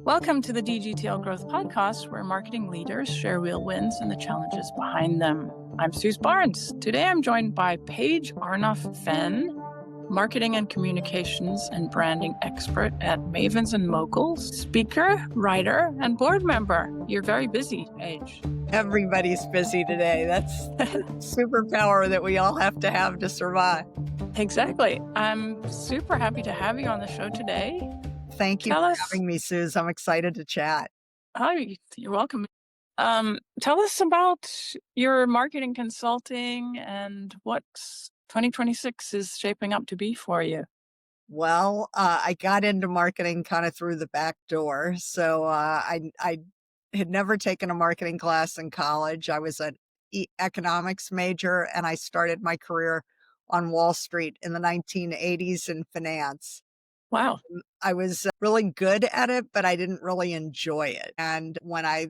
Welcome to the DGTL Growth Podcast, where marketing leaders share real wins and the challenges behind them. I'm Suse Barnes. Today I'm joined by Paige Arnof-Fenn, marketing and communications and branding expert at Mavens Moguls, speaker, writer, and board member. You're very busy, Paige. Everybody's busy today. That's the superpower that we all have to survive. Exactly. I'm super happy to have you on the show today. Thank you for having me, Suse. I'm excited to chat. Hi, you're welcome. Tell us about your marketing consulting and what 2026 is shaping up to be for you. Well, I got into marketing kind of through the back door. So I had never taken a marketing class in college. I was an economics major, and I started my career on Wall Street in the 1980s in finance. Wow. I was really good at it, but I didn't really enjoy it. And when I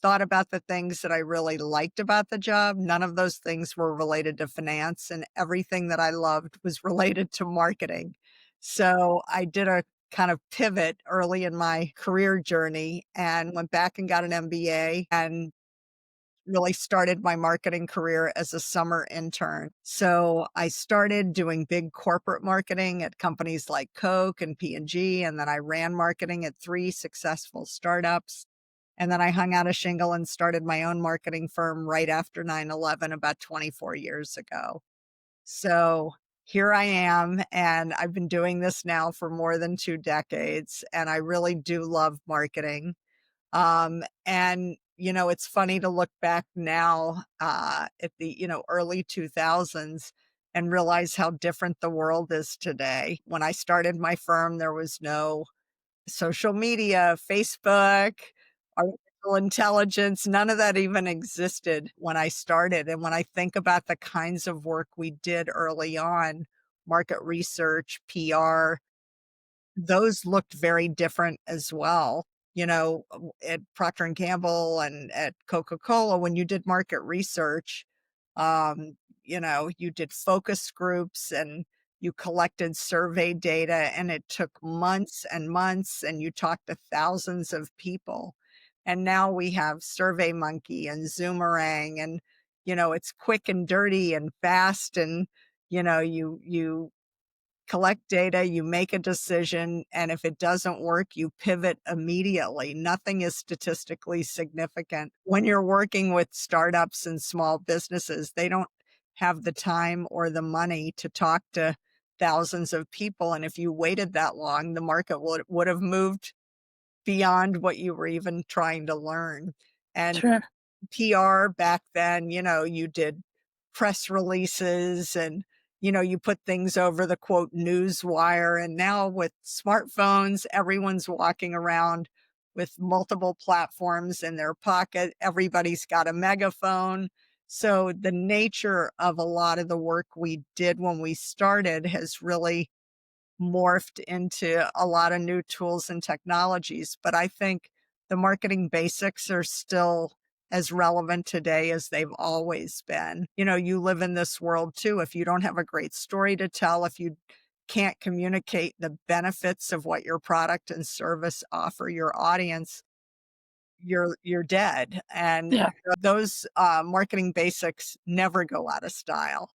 thought about the things that I really liked about the job, none of those things were related to finance, and everything that I loved was related to marketing. So I did a kind of pivot early in my career journey and went back and got an MBA and really started my marketing career as a summer intern. So I started doing big corporate marketing at companies like Coke and P&G, and then I ran marketing at 3 successful startups. And then I hung out a shingle and started my own marketing firm right after 9/11 about 24 years ago. So here I am, and I've been doing this now for more than 2 decades, and I really do love marketing. And it's funny to look back now at the, early 2000s and realize how different the world is today. When I started my firm, there was no social media, Facebook, artificial intelligence, none of that even existed when I started. And when I think about the kinds of work we did early on, market research, PR, those looked very different as well. At Procter and Gamble and at Coca-Cola, when you did market research, you did focus groups and you collected survey data, and it took months and months, and you talked to thousands of people. And now we have SurveyMonkey and Zoomerang, and it's quick and dirty and fast, and you collect data, you make a decision, and if it doesn't work, you pivot immediately. Nothing is statistically significant. When you're working with startups and small businesses, they don't have the time or the money to talk to thousands of people. And if you waited that long, the market would have moved beyond what you were even trying to learn. And Sure. PR back then, you did press releases and, you put things over the quote news wire. And now with smartphones, everyone's walking around with multiple platforms in their pocket. Everybody's got a megaphone. So the nature of a lot of the work we did when we started has really morphed into a lot of new tools and technologies. But I think the marketing basics are still as relevant today as they've always been. You live in this world too. If you don't have a great story to tell, if you can't communicate the benefits of what your product and service offer your audience, you're dead. And Yeah. those marketing basics never go out of style.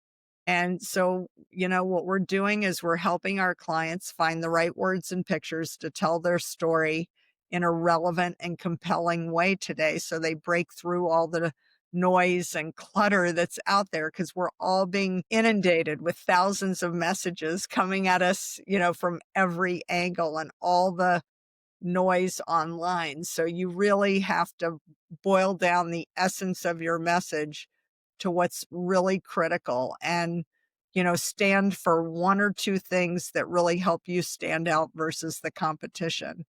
And so, what we're doing is we're helping our clients find the right words and pictures to tell their story in a relevant and compelling way today. So they break through all the noise and clutter that's out there, because we're all being inundated with thousands of messages coming at us, from every angle and all the noise online. So you really have to boil down the essence of your message to what's really critical and, stand for 1 or 2 things that really help you stand out versus the competition.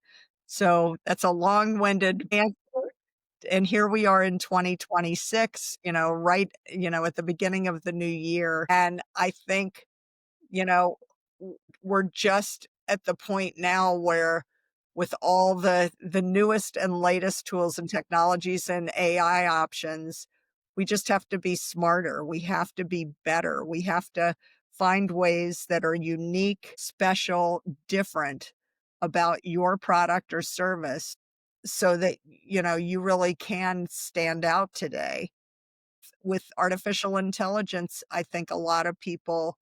So that's a long-winded answer. And here we are in 2026, right, at the beginning of the new year. And I think, we're just at the point now where with all the newest and latest tools and technologies and AI options, we just have to be smarter. We have to be better. We have to find ways that are unique, special, different about your product or service so that, you really can stand out today. With artificial intelligence, I think a lot of people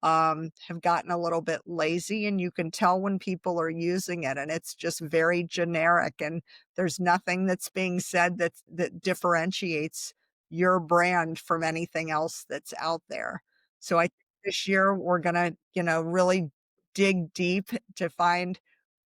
have gotten a little bit lazy, and you can tell when people are using it and it's just very generic, and there's nothing that's being said that differentiates your brand from anything else that's out there. So I think this year we're going to, really dig deep to find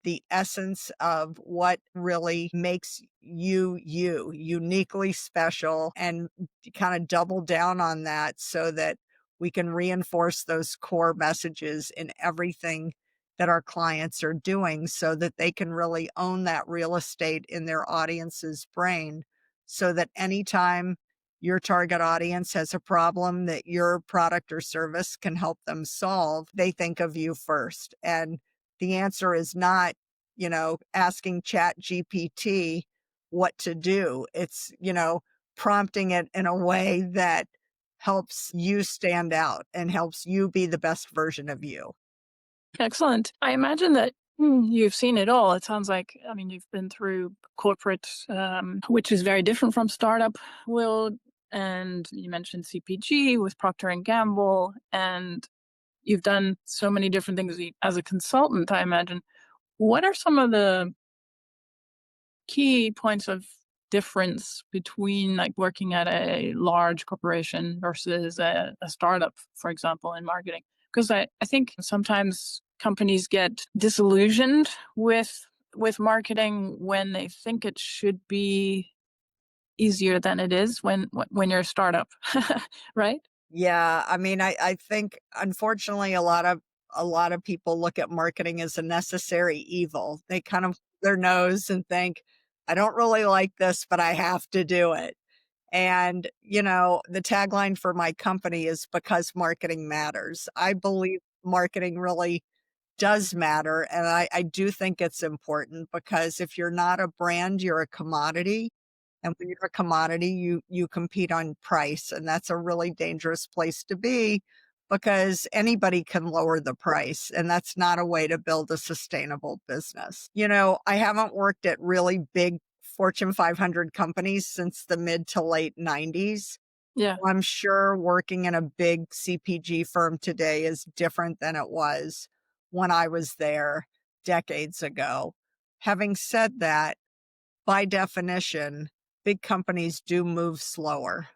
the essence of what really makes you uniquely special, and kind of double down on that so that we can reinforce those core messages in everything that our clients are doing so that they can really own that real estate in their audience's brain, so that anytime your target audience has a problem that your product or service can help them solve, they think of you first. And the answer is not, asking Chat GPT what to do. It's, prompting it in a way that helps you stand out and helps you be the best version of you. Excellent. I imagine that you've seen it all. It sounds like, I mean, you've been through corporate, which is very different from startup world. And you mentioned CPG with Procter and Gamble, and you've done so many different things as a consultant, I imagine. What are some of the key points of difference between like working at a large corporation versus a startup, for example, in marketing? Because I think sometimes companies get disillusioned with marketing when they think it should be easier than it is when you're a startup, right? Yeah, I mean, I think unfortunately a lot of people look at marketing as a necessary evil. They kind of their nose and think, I don't really like this, but I have to do it. And, the tagline for my company is because marketing matters. I believe marketing really does matter. And I do think it's important because if you're not a brand, you're a commodity. And when you're a commodity, you compete on price. And that's a really dangerous place to be because anybody can lower the price. And that's not a way to build a sustainable business. I haven't worked at really big Fortune 500 companies since the mid to late 90s. Yeah. I'm sure working in a big CPG firm today is different than it was when I was there decades ago. Having said that, by definition, big companies do move slower.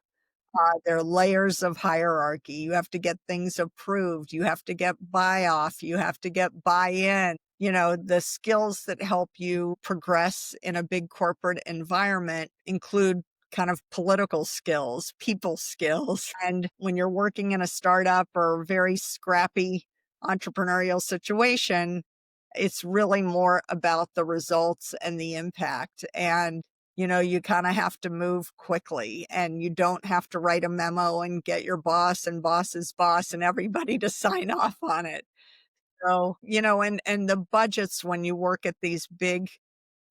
There are layers of hierarchy. You have to get things approved. You have to get buy off. You have to get buy in. The skills that help you progress in a big corporate environment include kind of political skills, people skills. And when you're working in a startup or very scrappy entrepreneurial situation, it's really more about the results and the impact. And you kind of have to move quickly, and you don't have to write a memo and get your boss and boss's boss and everybody to sign off on it. So, and the budgets when you work at these big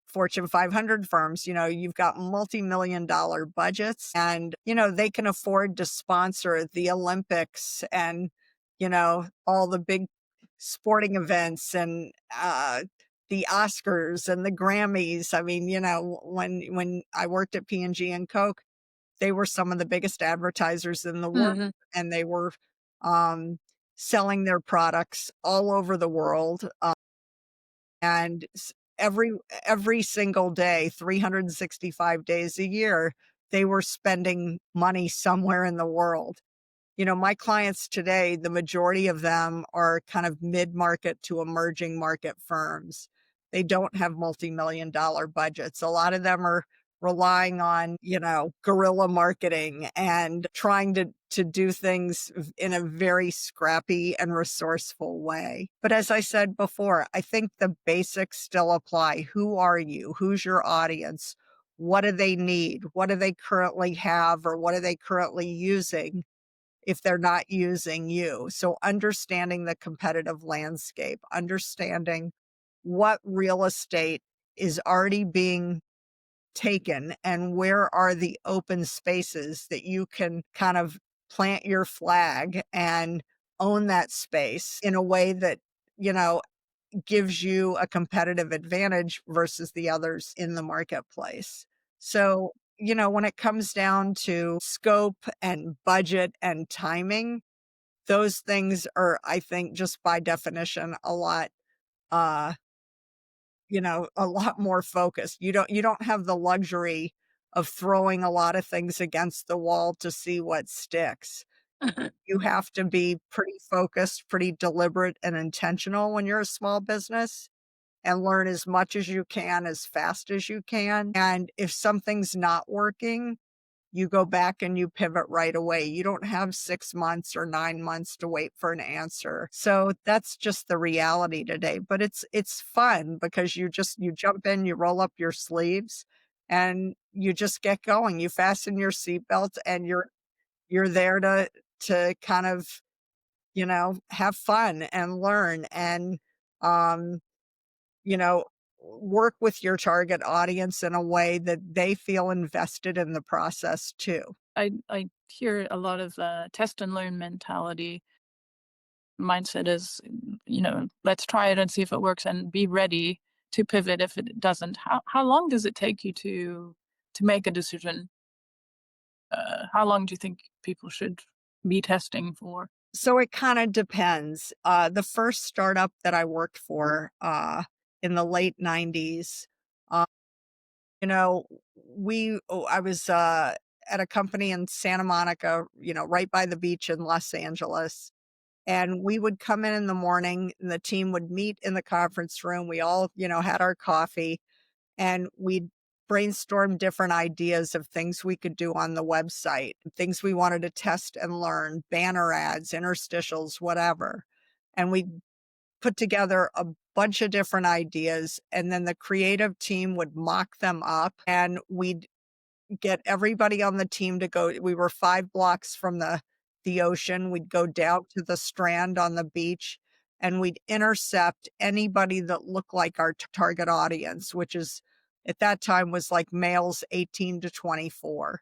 Fortune 500 firms, you've got multi-million dollar budgets, and, they can afford to sponsor the Olympics and, all the big sporting events and, the Oscars and the Grammys. I mean, when I worked at P&G and Coke, they were some of the biggest advertisers in the world, Hmm. and they were, um, selling their products all over the world. And every single day, 365 days a year, they were spending money somewhere in the world. My clients today, the majority of them are kind of mid-market to emerging market firms. They don't have multi-million dollar budgets. A lot of them are relying on, guerrilla marketing and trying to do things in a very scrappy and resourceful way. But as I said before, I think the basics still apply. Who are you? Who's your audience? What do they need? What do they currently have, or what are they currently using if they're not using you? So understanding the competitive landscape, understanding what real estate is already being taken and where are the open spaces that you can kind of plant your flag and own that space in a way that, you know, gives you a competitive advantage versus the others in the marketplace. So, when it comes down to scope and budget and timing, those things are, I think, just by definition, uh, a lot more focused. You don't have the luxury of throwing a lot of things against the wall to see what sticks. You have to be pretty focused, pretty deliberate and intentional when you're a small business, and learn as much as you can, as fast as you can. And if something's not working, you go back and you pivot right away. You don't have 6 months or 9 months to wait for an answer. So that's just the reality today. But it's fun because you jump in, you roll up your sleeves, and you just get going. You fasten your seatbelt, and you're there to kind of, have fun and learn and um you know, work with your target audience in a way that they feel invested in the process too. I hear a lot of test and learn mentality. Mindset is, let's try it and see if it works and be ready to pivot if it doesn't. How long does it take you to make a decision? How long do you think people should be testing for? So it kind of depends. The first startup that I worked for in the late 90s, uh, you know, I was at a company in Santa Monica, right by the beach in Los Angeles. And we would come in the morning, and the team would meet in the conference room. We all, had our coffee, and we'd brainstorm different ideas of things we could do on the website, things we wanted to test and learn, banner ads, interstitials, whatever. And we'd put together a bunch of different ideas, and then the creative team would mock them up, and we'd get everybody on the team to go. We were 5 blocks from the ocean. We'd go down to the strand on the beach, and we'd intercept anybody that looked like our target audience, which is at that time was like males 18 to 24.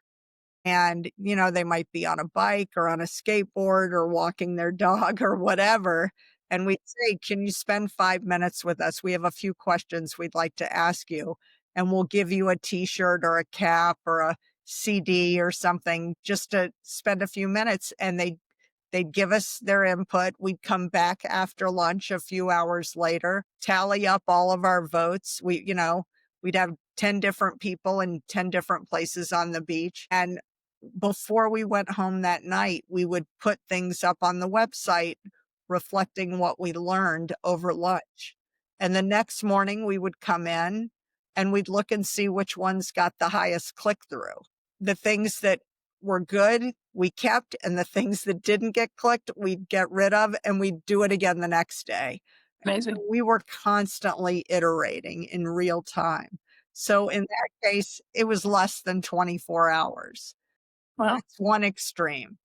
And, they might be on a bike or on a skateboard or walking their dog or whatever. And we'd say, can you spend 5 minutes with us? We have a few questions we'd like to ask you, and we'll give you a t-shirt or a cap or a CD or something just to spend a few minutes. And they'd give us their input. We'd come back after lunch a few hours later, tally up all of our votes. We'd have 10 different people in 10 different places on the beach. And before we went home that night, we would put things up on the website reflecting what we learned over lunch. And the next morning we would come in and we'd look and see which ones got the highest click through. The things that were good, we kept, and the things that didn't get clicked, we'd get rid of, and we'd do it again the next day. Amazing. So we were constantly iterating in real time. So in that case, it was less than 24 hours. Well, That's one extreme.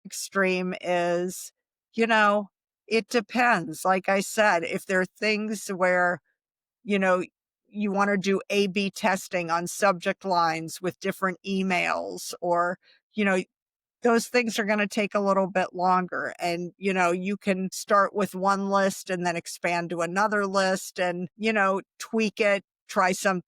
Extreme is, it depends. Like I said, if there are things where, you know, you want to do A/B testing on subject lines with different emails, or, you know, those things are going to take a little bit longer. And, you can start with one list and then expand to another list and, tweak it, try some,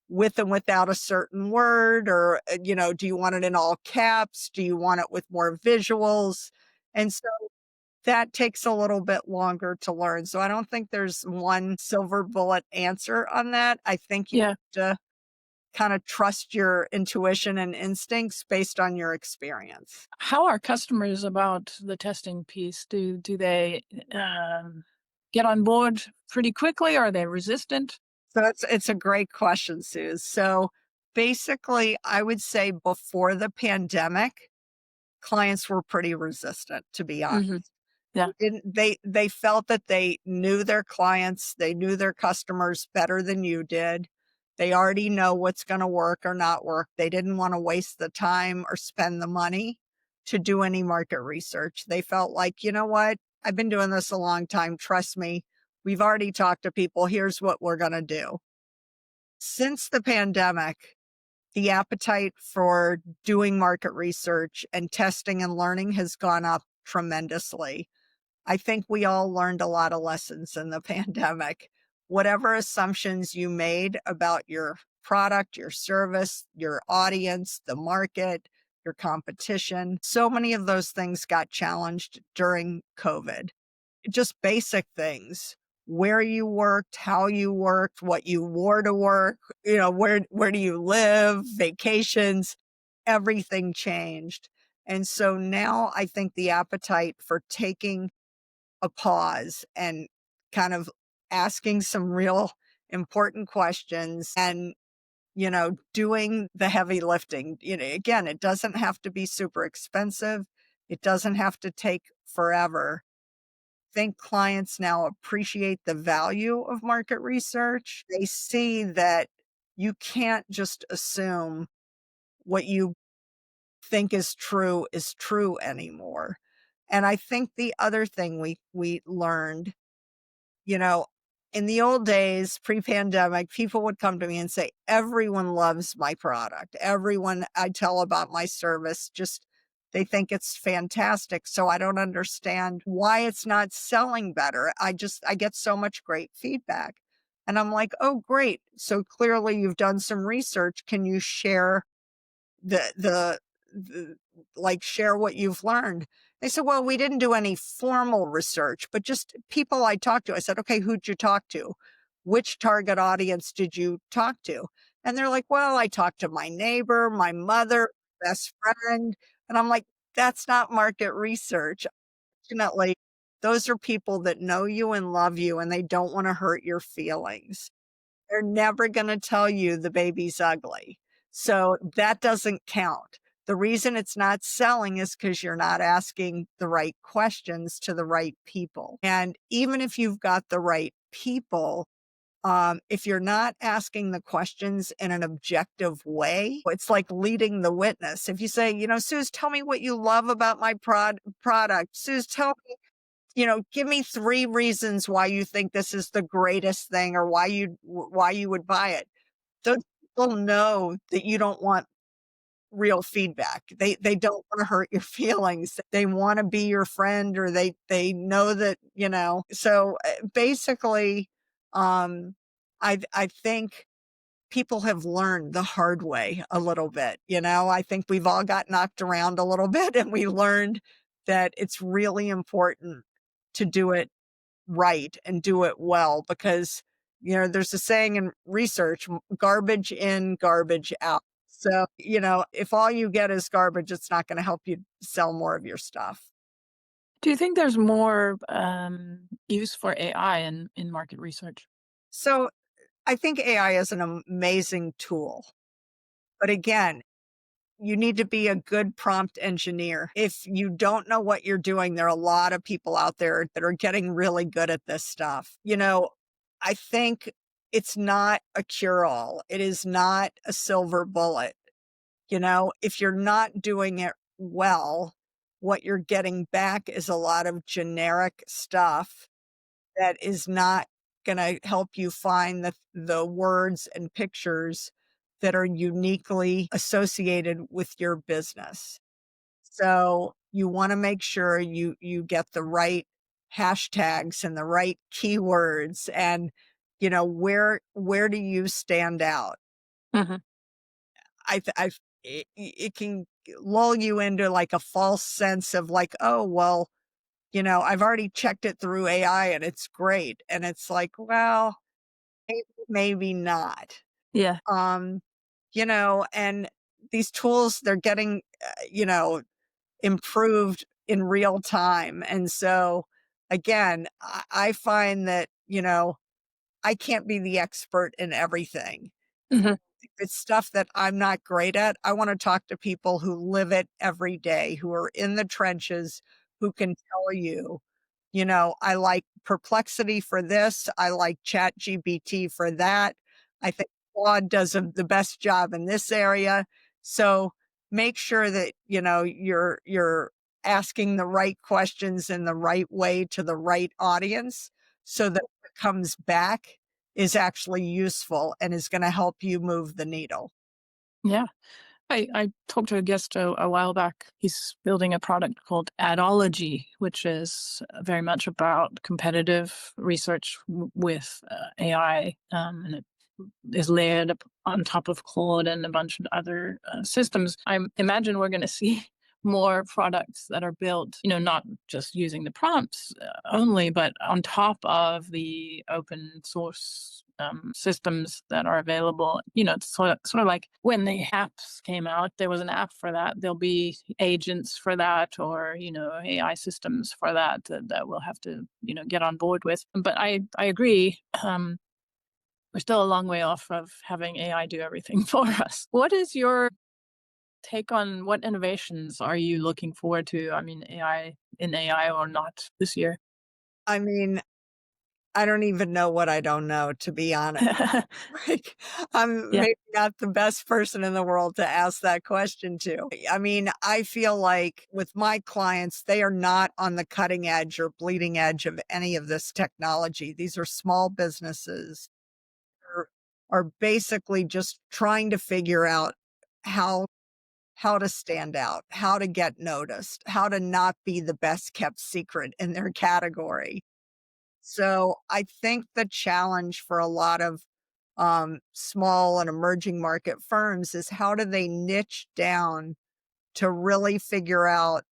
with and without a certain word, or, do you want it in all caps? Do you want it with more visuals? And so that takes a little bit longer to learn. So I don't think there's one silver bullet answer on that. I think you yeah. have to kind of trust your intuition and instincts based on your experience. How are customers about the testing piece? Do they get on board pretty quickly? Are they resistant? So it's a great question, Sue. So basically, I would say before the pandemic, clients were pretty resistant, to be honest. Hmm. Yeah. They felt that they knew their clients, they knew their customers better than you did. They already know what's going to work or not work. They didn't want to waste the time or spend the money to do any market research. They felt like, you know what? I've been doing this a long time. Trust me. We've already talked to people. Here's what we're going to do. Since the pandemic, the appetite for doing market research and testing and learning has gone up tremendously. I think we all learned a lot of lessons in the pandemic. Whatever assumptions you made about your product, your service, your audience, the market, your competition, so many of those things got challenged during COVID. Just basic things. Where you worked, how you worked, what you wore to work, where do you live, vacations, everything changed. And so now I think the appetite for taking a pause and kind of asking some real important questions and, doing the heavy lifting. Again, it doesn't have to be super expensive. It doesn't have to take forever. I think clients now appreciate the value of market research. They see that you can't just assume what you think is true anymore. And I think the other thing we learned, you know, in the old days, pre-pandemic, people would come to me and say, everyone loves my product. Everyone I tell about my service, just they think it's fantastic. So I don't understand why it's not selling better. I get so much great feedback. And I'm like, oh, great. So clearly you've done some research. Can you share the like share what you've learned? They said, well, we didn't do any formal research, but just people I talked to. I said, okay, who'd you talk to? Which target audience did you talk to? And they're like, well, I talked to my neighbor, my mother, best friend. And I'm like, that's not market research. Fortunately, those are people that know you and love you, and they don't want to hurt your feelings. They're never gonna tell you the baby's ugly. So that doesn't count. The reason it's not selling is because 'cause you're not asking the right questions to the right people. And even if you've got the right people, if you're not asking the questions in an objective way, it's like leading the witness. If you say, "Suse, tell me what you love about my product. Suse, tell me, give me 3 reasons why you think this is the greatest thing or why you would buy it." Those people know that you don't want real feedback. They don't wanna hurt your feelings. They wanna be your friend, or they know that, so, basically, um, I think people have learned the hard way a little bit. I think we've all got knocked around a little bit, and we learned that it's really important to do it right and do it well, because, there's a saying in research, garbage in, garbage out. So, if all you get is garbage, it's not going to help you sell more of your stuff. Do you think there's more use for AI in market research? So I think AI is an amazing tool. But again, you need to be a good prompt engineer. If you don't know what you're doing, there are a lot of people out there that are getting really good at this stuff. I think it's not a cure-all. It is not a silver bullet. If you're not doing it well, what you're getting back is a lot of generic stuff that is not going to help you find the words and pictures that are uniquely associated with your business. So you want to make sure you get the right hashtags and the right keywords, and where do you stand out? Mhm. It can lull you into like a false sense of like, oh well, I've already checked it through AI and it's great. And it's like, well, maybe not. Yeah. Um, and these tools, they're getting, improved in real time. And so again, I find that, I can't be the expert in everything. Mhm. If it's stuff that I'm not great at, I want to talk to people who live it every day, who are in the trenches, who can tell you, I like Perplexity for this. I like ChatGPT for that. I think Claude does the best job in this area. So make sure that, you're asking the right questions in the right way to the right audience, so that what comes back is actually useful and is going to help you move the needle. Yeah. I talked to a guest a while back. He's building a product called Adology, which is very much about competitive research with AI, and it is layered on top of Claude and a bunch of other systems. I imagine we're going to see more products that are built, not just using the prompts only, but on top of the open source systems that are available. It's sort of like when the apps came out, there was an app for that. There'll be agents for that, or, AI systems for that we'll have to, get on board with. But I agree. We're still a long way off of having AI do everything for us. What is your take on what innovations are you looking forward to? I mean, AI or not this year? I mean, I don't even know what I don't know, to be honest. Like, I'm Yeah. maybe not the best person in the world to ask that question to. I mean, I feel like with my clients, they are not on the cutting edge or bleeding edge of any of this technology. These are small businesses are, are basically just trying to figure out how how to stand out, how to get noticed, how to not be the best kept secret in their category. So I think the challenge for a lot of small and emerging market firms is how do they niche down to really figure out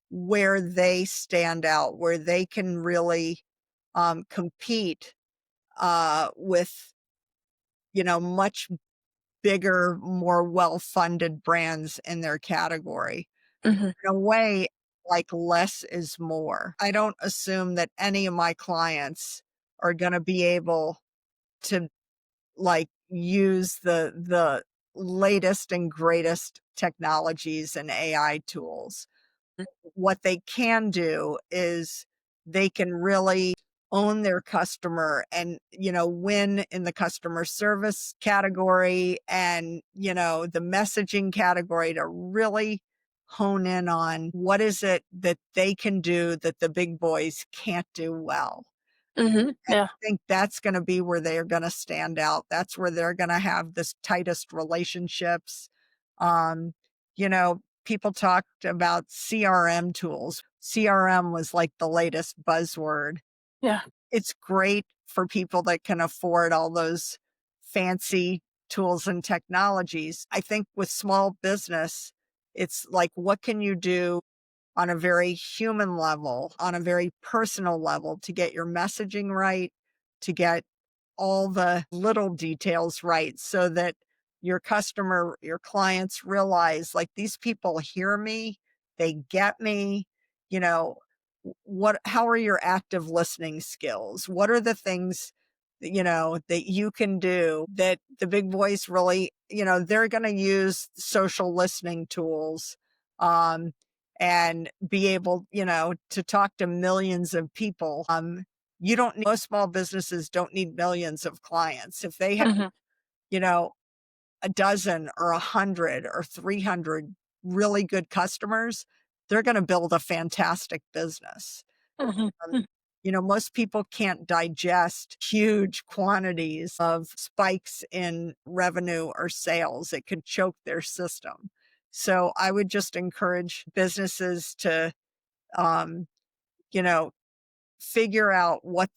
where they stand out, where they can really compete with, much bigger, more well-funded brands in their category. Hmm. In a way, like less is more. I don't assume that any of my clients are going to be able to like use the latest and greatest technologies and AI tools. What they can do is they can really own their customer and, win in the customer service category and, the messaging category to really hone in on what is it that they can do that the big boys can't do well. Yeah. I think that's going to be where they're going to stand out. That's where they're going to have the tightest relationships. People talked about CRM tools. CRM was like the latest buzzword. Yeah. It's great for people that can afford all those fancy tools and technologies. I think with small business, it's like, what can you do on a very human level, on a very personal level to get your messaging right, to get all the little details right so that your customer, your clients realize like these people hear me, they get me, you know, how are your active listening skills? What are the things that you can do that the big boys really, they're going to use social listening tools. And be able, to talk to millions of people. Most small businesses don't need millions of clients. If they have, Hmm. you know, a dozen or 100 or 300 really good customers, they're going to build a fantastic business. Hmm. Most people can't digest huge quantities of spikes in revenue or sales. It could choke their system. So I would just encourage businesses to, um, you know, figure out what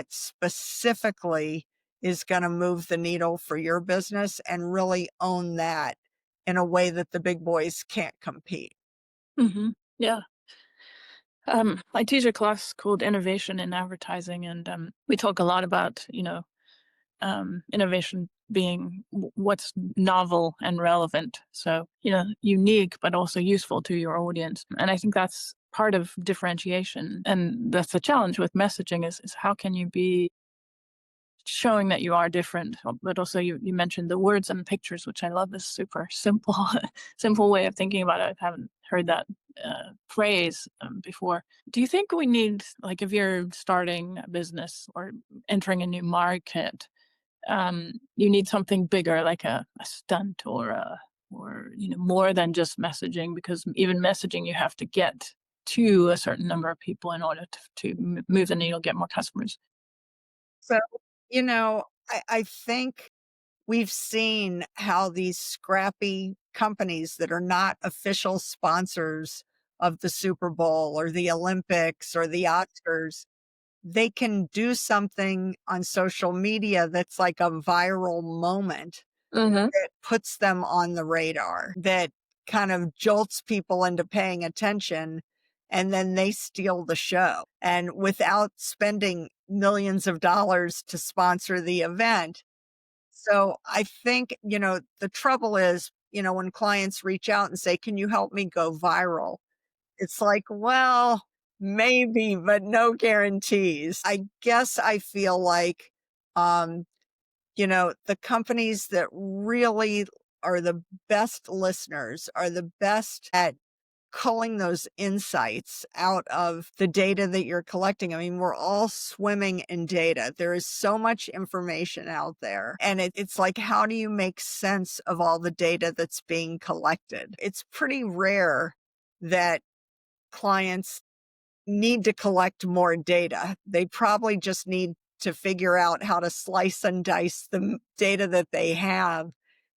specifically is going to move the needle for your business and really own that in a way that the big boys can't compete. Hmm. Yeah. I teach a class called Innovation in Advertising, and we talk a lot about, innovation being what's novel and relevant. So, unique, but also useful to your audience. And I think that's part of differentiation. And that's the challenge with messaging is how can you be showing that you are different, but also you mentioned the words and pictures, which I love is super simple, simple way of thinking about it. I haven't heard that phrase before. Do you think we need, like, if you're starting a business or entering a new market, you need something bigger, like a stunt or more than just messaging? Because even messaging, you have to get to a certain number of people in order to move the needle, get more customers. So, I think we've seen how these scrappy companies that are not official sponsors of the Super Bowl or the Olympics or the Oscars, they can do something on social media that's like a viral moment Hmm. that puts them on the radar, that kind of jolts people into paying attention, and then they steal the show. And without spending millions of dollars to sponsor the event. So I think, the trouble is, when clients reach out and say, "Can you help me go viral?" It's like, well, maybe, but no guarantees. I guess I feel like, um, the companies that really are the best listeners are the best at culling those insights out of the data that you're collecting. I mean, we're all swimming in data. There is so much information out there. And it's like, how do you make sense of all the data that's being collected? It's pretty rare that clients need to collect more data. They probably just need to figure out how to slice and dice the data that they have,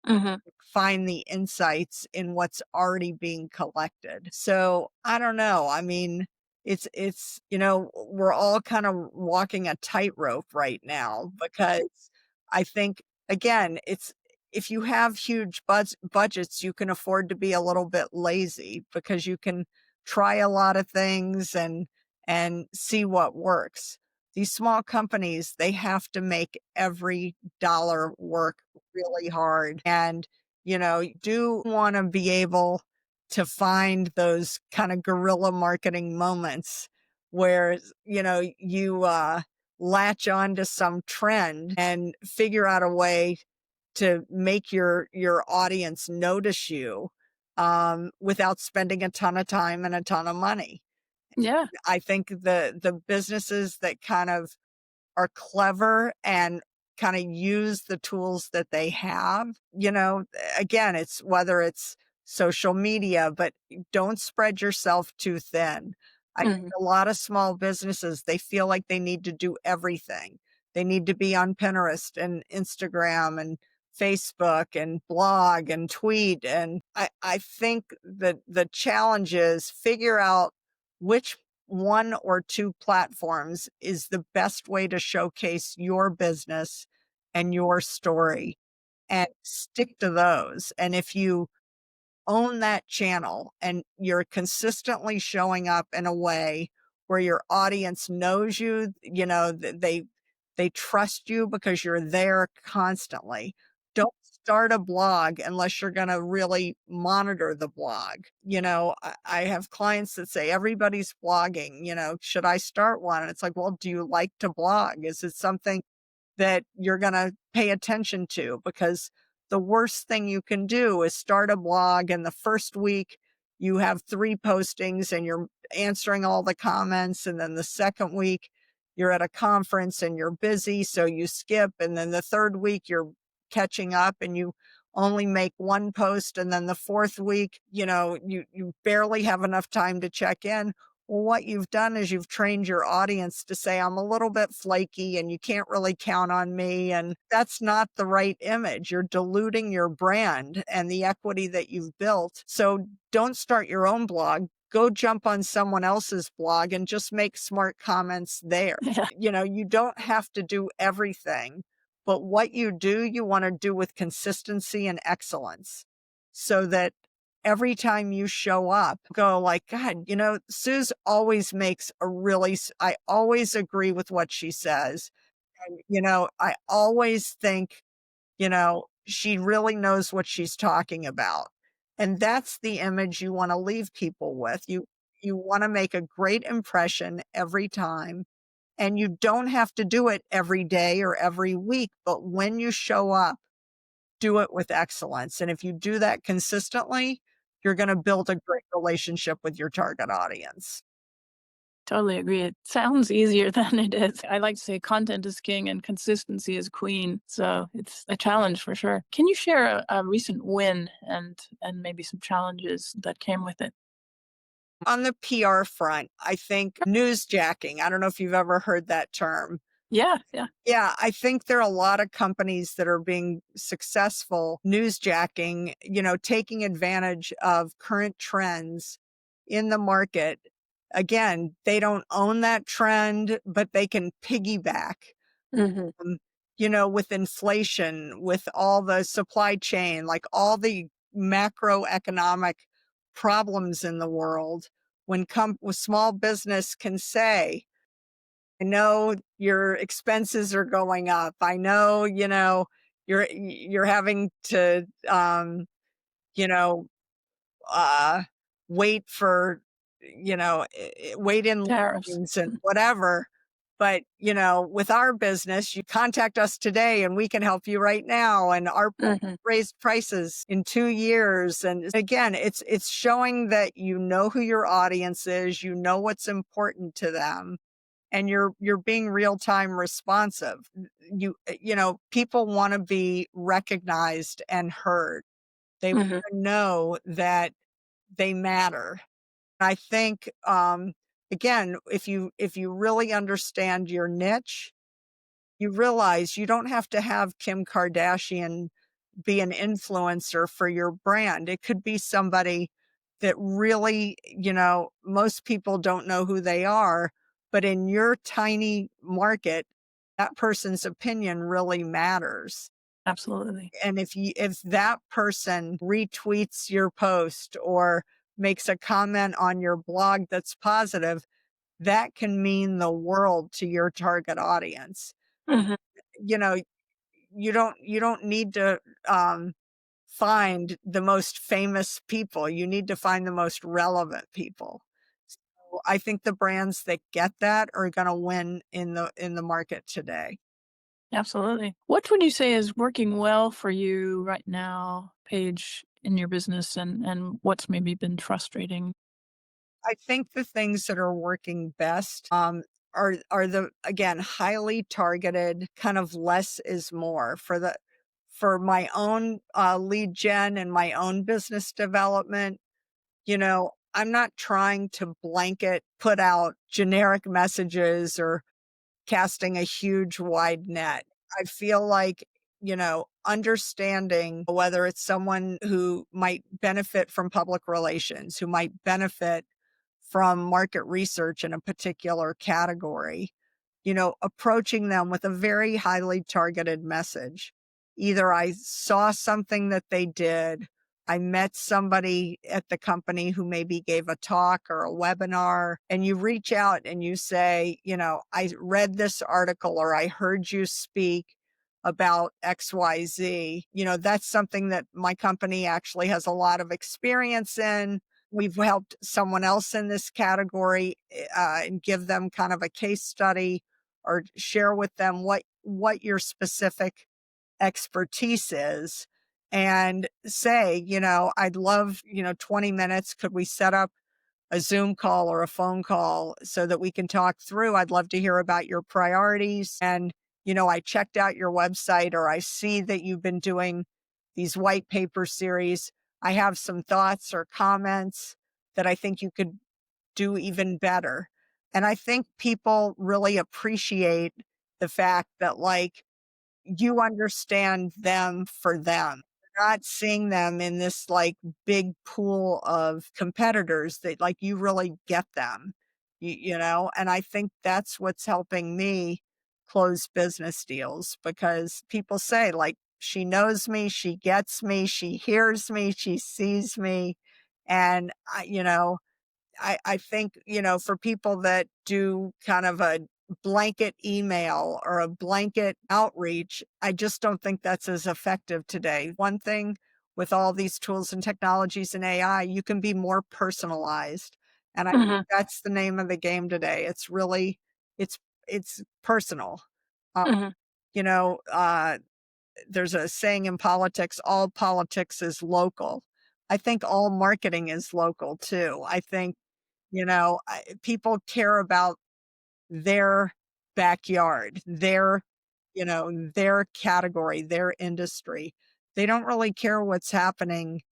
Hmm. find the insights in what's already being collected. So I don't know. I mean, we're all kind of walking a tightrope right now because I think, again, if you have huge budgets, you can afford to be a little bit lazy because you can try a lot of things and see what works. These small companies, they have to make every dollar work really hard. And you do want to be able to find those kind of guerrilla marketing moments where, you latch on to some trend and figure out a way to make your audience notice you, without spending a ton of time and a ton of money. Yeah. I think the businesses that kind of are clever and kind of use the tools that they have. Again, it's whether it's social media, but don't spread yourself too thin. I think Hmm. a lot of small businesses, they feel like they need to do everything. They need to be on Pinterest and Instagram and Facebook and blog and tweet. And I think that the challenge is figure out which one or two platforms is the best way to showcase your business and your story, and stick to those. And if you own that channel and you're consistently showing up in a way where your audience knows you, they trust you because you're there constantly. Don't start a blog unless you're going to really monitor the blog. I have clients that say everybody's blogging, should I start one? And it's like, well, do you like to blog? Is it something that you're going to pay attention to? Because the worst thing you can do is start a blog and the first week you have 3 postings and you're answering all the comments. And then the second week you're at a conference and you're busy, so you skip. And then the third week you're catching up and you only make 1 post. And then the fourth week, you barely have enough time to check in. Well, what you've done is you've trained your audience to say, I'm a little bit flaky and you can't really count on me. And that's not the right image. You're diluting your brand and the equity that you've built. So don't start your own blog. Go jump on someone else's blog and just make smart comments there. Yeah. You don't have to do everything, but what you do, you want to do with consistency and excellence so that every time you show up, go like, God, Suse always makes I always agree with what she says. And, I always think, she really knows what she's talking about. And that's the image you want to leave people with. You want to make a great impression every time. And you don't have to do it every day or every week, but when you show up, do it with excellence. And if you do that consistently, you're going to build a great relationship with your target audience. Totally agree. It sounds easier than it is. I like to say content is king and consistency is queen. So it's a challenge for sure. Can you share a recent win and maybe some challenges that came with it? On the PR front, I think newsjacking, I don't know if you've ever heard that term, Yeah, yeah. Yeah, I think there are a lot of companies that are being successful newsjacking, taking advantage of current trends in the market. Again, they don't own that trend, but they can piggyback, Mhm. um, with inflation, with all the supply chain, like all the macroeconomic problems in the world. When small business can say, I know your expenses are going up. I know, you're having to, you know, uh, wait for, wait in Tariffs. lines and whatever. But, with our business, you contact us today and we can help you right now. And our Mhm. raised prices in 2 years. And again, it's showing that you know who your audience is, you know what's important to them, and you're being real time responsive. People want to be recognized and heard. They want Mhm. to know that they matter. I think, again, if you really understand your niche, you realize you don't have to have Kim Kardashian be an influencer for your brand. It could be somebody that really, most people don't know who they are, but in your tiny market, that person's opinion really matters. Absolutely. And if that person retweets your post or makes a comment on your blog that's positive, that can mean the world to your target audience. Mhm. You know, you don't need to find the most famous people. You need to find the most relevant people. So I think the brands that get that are going to win in the market today. Absolutely. What would you say is working well for you right now, Paige, in your business, and what's maybe been frustrating? I think the things that are working best are the, again, highly targeted, kind of less is more for my own lead gen and my own business development. I'm not trying to blanket put out generic messages or casting a huge wide net. I feel like, understanding whether it's someone who might benefit from public relations, who might benefit from market research in a particular category, approaching them with a very highly targeted message. Either I saw something that they did, I met somebody at the company who maybe gave a talk or a webinar, and you reach out and you say, I read this article or I heard you speak about XYZ. That's something that my company actually has a lot of experience in. We've helped someone else in this category, and give them kind of a case study or share with them what your specific expertise is, and say, I'd love, 20 minutes. Could we set up a Zoom call or a phone call so that we can talk through? I'd love to hear about your priorities. And, I checked out your website, or I see that you've been doing these white paper series. I have some thoughts or comments that I think you could do even better. And I think people really appreciate the fact that, like, you understand them for them. You're not seeing them in this like big pool of competitors that, like, you really get them, and I think that's what's helping me close business deals, because people say, like, she knows me, she gets me, she hears me, she sees me. And I think, for people that do kind of a blanket email or a blanket outreach, I just don't think that's as effective today. One thing with all these tools and technologies and AI, you can be more personalized. And I think Mhm. that's the name of the game today. It's, it's personal. Uh, Mhm. you know, uh, there's a saying in politics, all politics is local. I think all marketing is local too. I think, people care about their backyard, their category, their industry. They don't really care what's happening,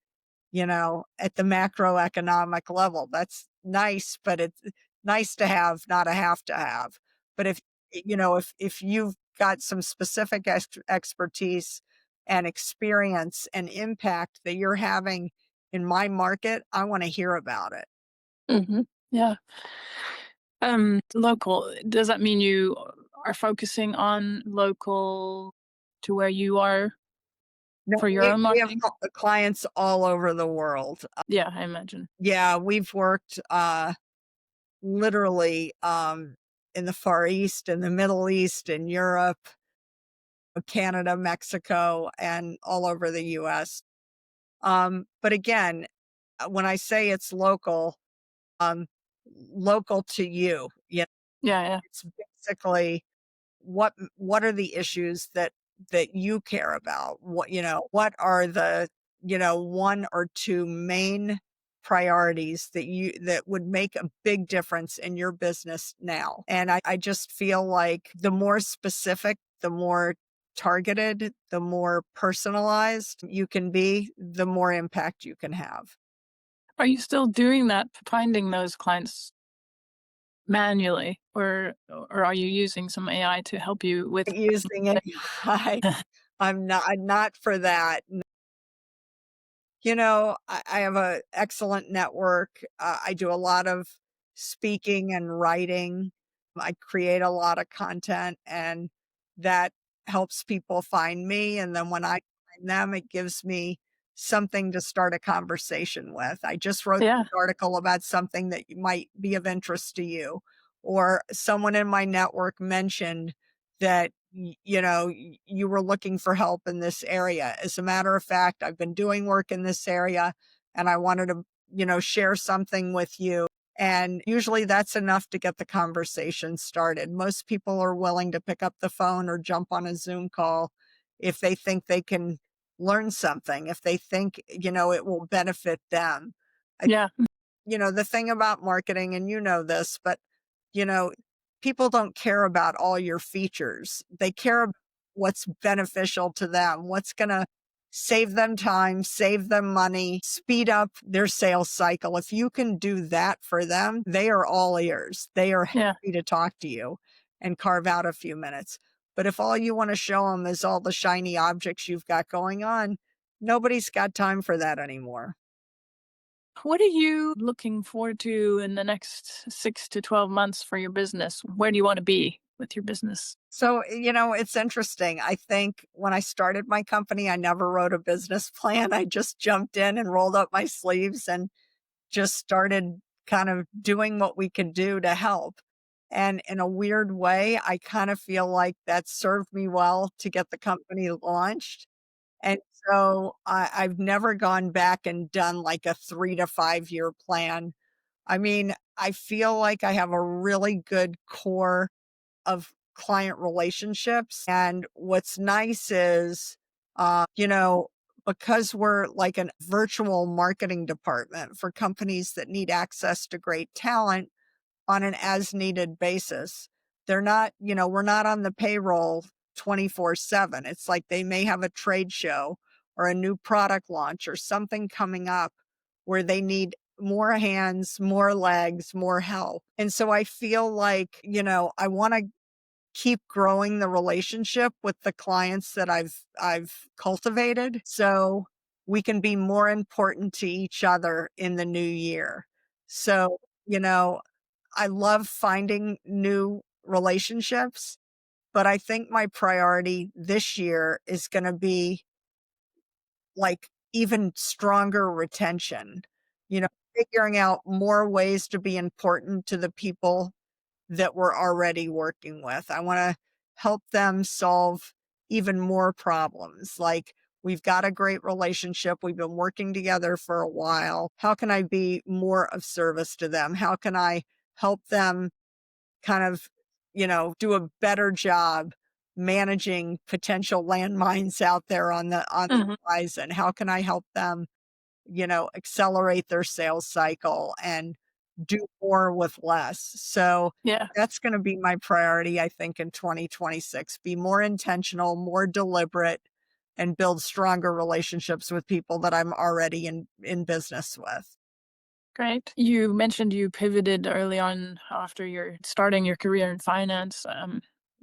at the macroeconomic level. That's nice, but it's nice to have, not a have to have. But if if you've got some specific expertise and experience and impact that you're having in my market, I want to hear about it. Yeah. Local, does that mean you are focusing on local to where you are No, for your we own we have marketing? clients all over the world. Yeah, I imagine. Yeah, we've worked literally in the Far East, in the Middle East, in Europe, Canada, Mexico, and all over the US. But again, when I say it's local, um, local to you, Yeah, yeah, it's basically what are the issues that you care about? What are the, one or two main priorities that would make a big difference in your business now? And I just feel like the more specific, the more targeted, the more personalized you can be, the more impact you can have. are you still doing that, finding those clients manually, or are you using some AI to help you with Using it, I'm not for that. I have a excellent network. I do a lot of speaking and writing. I create a lot of content, and that helps people find me. And then when I find them, it gives me something to start a conversation with. I just wrote Yeah, an article about something that might be of interest to you, or someone in my network mentioned that you were looking for help in this area. As a matter of fact, I've been doing work in this area, and I wanted to, share something with you. And usually that's enough to get the conversation started. Most people are willing to pick up the phone or jump on a Zoom call if they think they can learn something, if they think, it will benefit them. I yeah, the thing about marketing, and this, but, you know, people don't care about all your features. They care about what's beneficial to them, what's going to save them time, save them money, speed up their sales cycle. If you can do that for them, they are all ears. They are yeah. happy to talk to you and carve out a few minutes. But if all you want to show them is all the shiny objects you've got going on, nobody's got time for that anymore. What are you looking forward to in the next 6 to 12 months for your business? Where do you want to be with your business? So, it's interesting. I think when I started my company, I never wrote a business plan. I just jumped in and rolled up my sleeves and just started kind of doing what we could do to help. And in a weird way, I kind of feel like that served me well to get the company launched. And so I've never gone back and done like a 3 to 5 year plan. I mean, I feel like I have a really good core of client relationships. And what's nice is, because we're like a virtual marketing department for companies that need access to great talent on an as needed basis, we're not on the payroll 24/7. It's like they may have a trade show or a new product launch or something coming up where they need more hands, more legs, more help. And so I feel like, I want to keep growing the relationship with the clients that I've cultivated so we can be more important to each other in the new year. So, I love finding new relationships, but I think my priority this year is going to be like even stronger retention, you know, figuring out more ways to be important to the people that we're already working with. I want to help them solve even more problems. Like, we've got a great relationship. We've been working together for a while. How can I be more of service to them? How can I help them kind of, do a better job managing potential landmines out there on the Mhm. horizon? How can I help them, accelerate their sales cycle and do more with less? So Yeah, that's going to be my priority, I think, in 2026. Be more intentional, more deliberate, and build stronger relationships with people that I'm already in business with. great. You mentioned you pivoted early on after your starting your career in finance.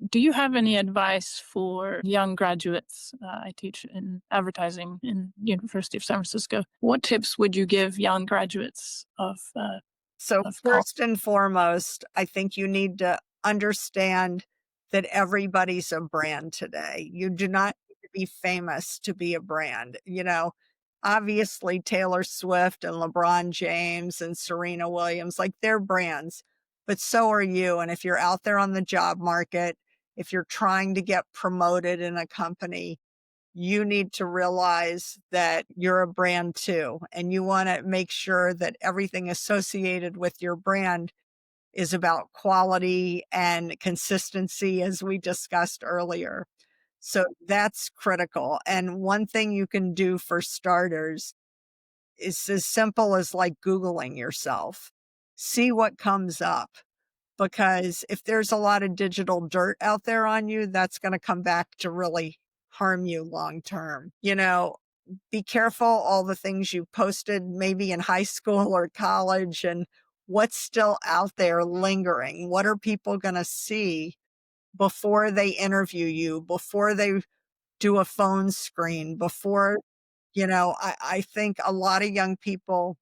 Do you have any advice for young graduates? I teach in advertising in University of San Francisco. What tips would you give young graduates So, of college? first and foremost, I think you need to understand that everybody's a brand today. You do not need to be famous to be a brand. Obviously, Taylor Swift and LeBron James and Serena Williams, like they're brands, but so are you. And if you're out there on the job market, if you're trying to get promoted in a company, you need to realize that you're a brand too. And you want to make sure that everything associated with your brand is about quality and consistency, as we discussed earlier. So that's critical. And one thing you can do for starters is as simple as like Googling yourself. See what comes up. Because if there's a lot of digital dirt out there on you, that's going to come back to really harm you long term. Be careful all the things you posted maybe in high school or college and what's still out there lingering. What are people going to see before they interview you, before they do a phone screen, before I think a lot of young people,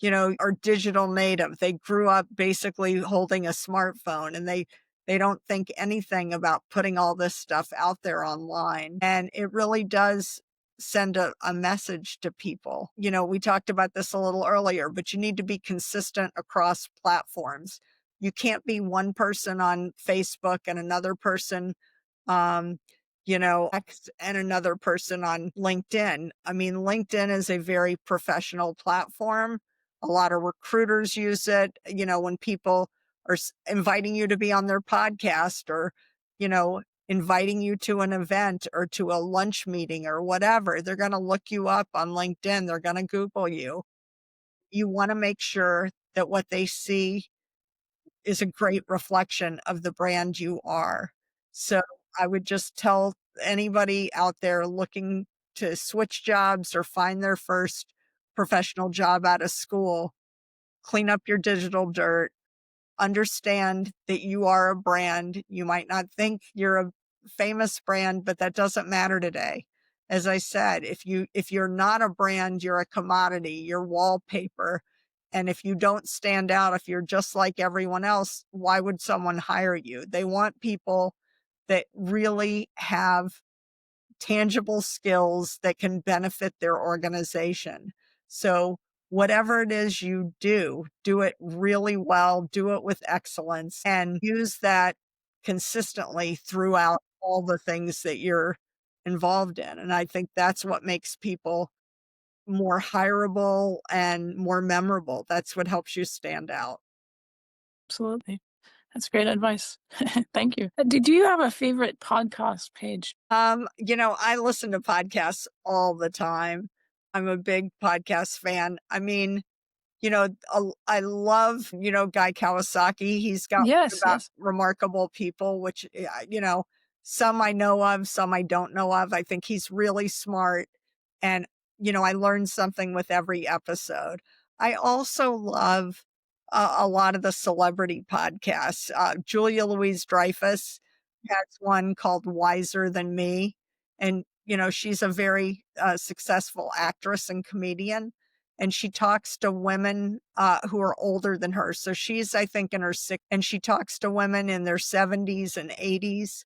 are digital native. They grew up basically holding a smartphone and they don't think anything about putting all this stuff out there online. And it really does send a message to people. We talked about this a little earlier, but you need to be consistent across platforms. You can't be one person on Facebook and another person um, X and another person on LinkedIn. I mean, LinkedIn is a very professional platform. A lot of recruiters use it. When people are inviting you to be on their podcast or, inviting you to an event or to a lunch meeting or whatever, they're going to look you up on LinkedIn. They're going to Google you. You want to make sure that what they see is a great reflection of the brand you are. So I would just tell anybody out there looking to switch jobs or find their first professional job out of school, clean up your digital dirt, understand that you are a brand. You might not think you're a famous brand, but that doesn't matter today. As I said, if you're not a brand, you're a commodity, you're wallpaper. And if you don't stand out, if you're just like everyone else, why would someone hire you? They want people that really have tangible skills that can benefit their organization. So whatever it is you do it really well, do it with excellence, and use that consistently throughout all the things that you're involved in. And I think that's what makes people more hireable and more memorable. That's what helps you stand out. Absolutely. That's great advice. Thank you. Do you have a favorite podcast page? I listen to podcasts all the time. I'm a big podcast fan. I mean, I love, Guy Kawasaki. He's got one Yes, about yes. remarkable people, which, some I know of, some I don't know of. I think he's really smart. And, I learn something with every episode. I also love a lot of the celebrity podcasts. Julia Louis-Dreyfus has one called Wiser Than Me. And, she's a very successful actress and comedian. And she talks to women who are older than her. So she's, I think, in her 60s, and she talks to women in their 70s and 80s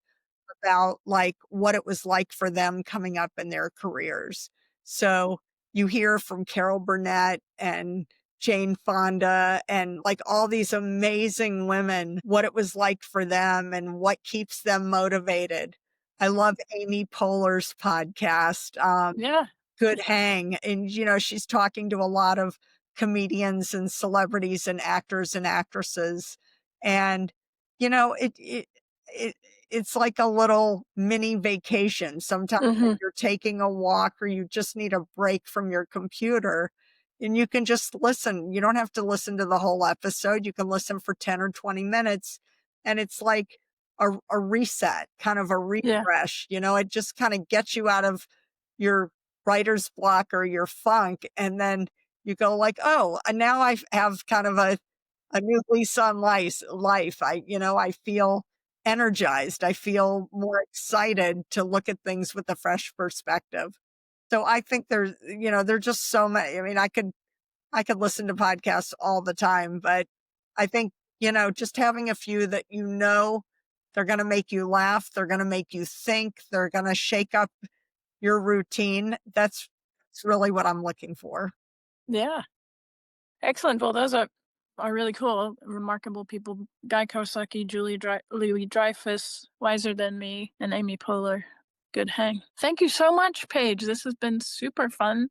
about like what it was like for them coming up in their careers. So you hear from Carol Burnett and Jane Fonda and like all these amazing women, what it was like for them and what keeps them motivated. I love Amy Poehler's podcast. Yeah. Good hang. And, she's talking to a lot of comedians and celebrities and actors and actresses. And, it's like a little mini vacation. Sometimes when Hmm. you're taking a walk or you just need a break from your computer and you can just listen. You don't have to listen to the whole episode. You can listen for 10 or 20 minutes. And it's like a reset, kind of a Yeah. refresh. It just kind of gets you out of your writer's block or your funk. And then you go like, oh, and now I have kind of a new lease on life. I feel energized. I feel more excited to look at things with a fresh perspective. So I think there's just so many. I mean, I could listen to podcasts all the time, but I think, just having a few that they're going to make you laugh, they're going to make you think, they're going to shake up your routine. That's really what I'm looking for. Yeah. Excellent. Well, those are really cool, remarkable people. Guy Kawasaki, Louis Dreyfus, Wiser Than Me, and Amy Poehler. Good hang. Thank you so much, Paige. This has been super fun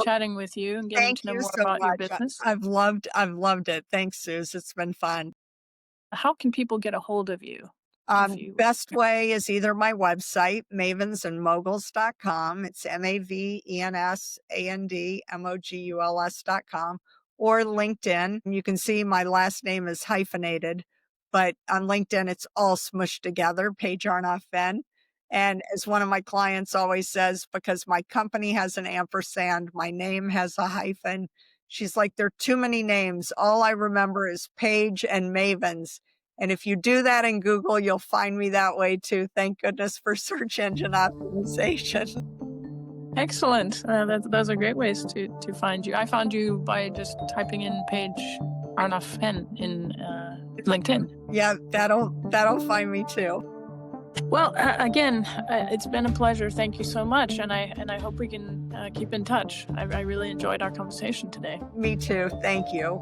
chatting with you and getting Thank to know you more so about your much. business. I've loved it. Thanks, Suse. It's been fun. How can people get a hold of you? Best way is either my website, mavensandmoguls.com. It's MAVENSANDMOGULS.com, or LinkedIn. You can see my last name is hyphenated, but on LinkedIn, it's all smushed together, Paige Arnof-Fenn. And as one of my clients always says, because my company has an ampersand, my name has a hyphen. She's like, there are too many names. All I remember is Paige and Mavens. And if you do that in Google, you'll find me that way too. Thank goodness for search engine optimization. Excellent. Those are great ways to find you. I found you by just typing in Paige Arnof-Fenn in LinkedIn. Yeah, that'll find me too. Well, again, it's been a pleasure. Thank you so much, and I hope we can keep in touch. I really enjoyed our conversation today. Me too. Thank you.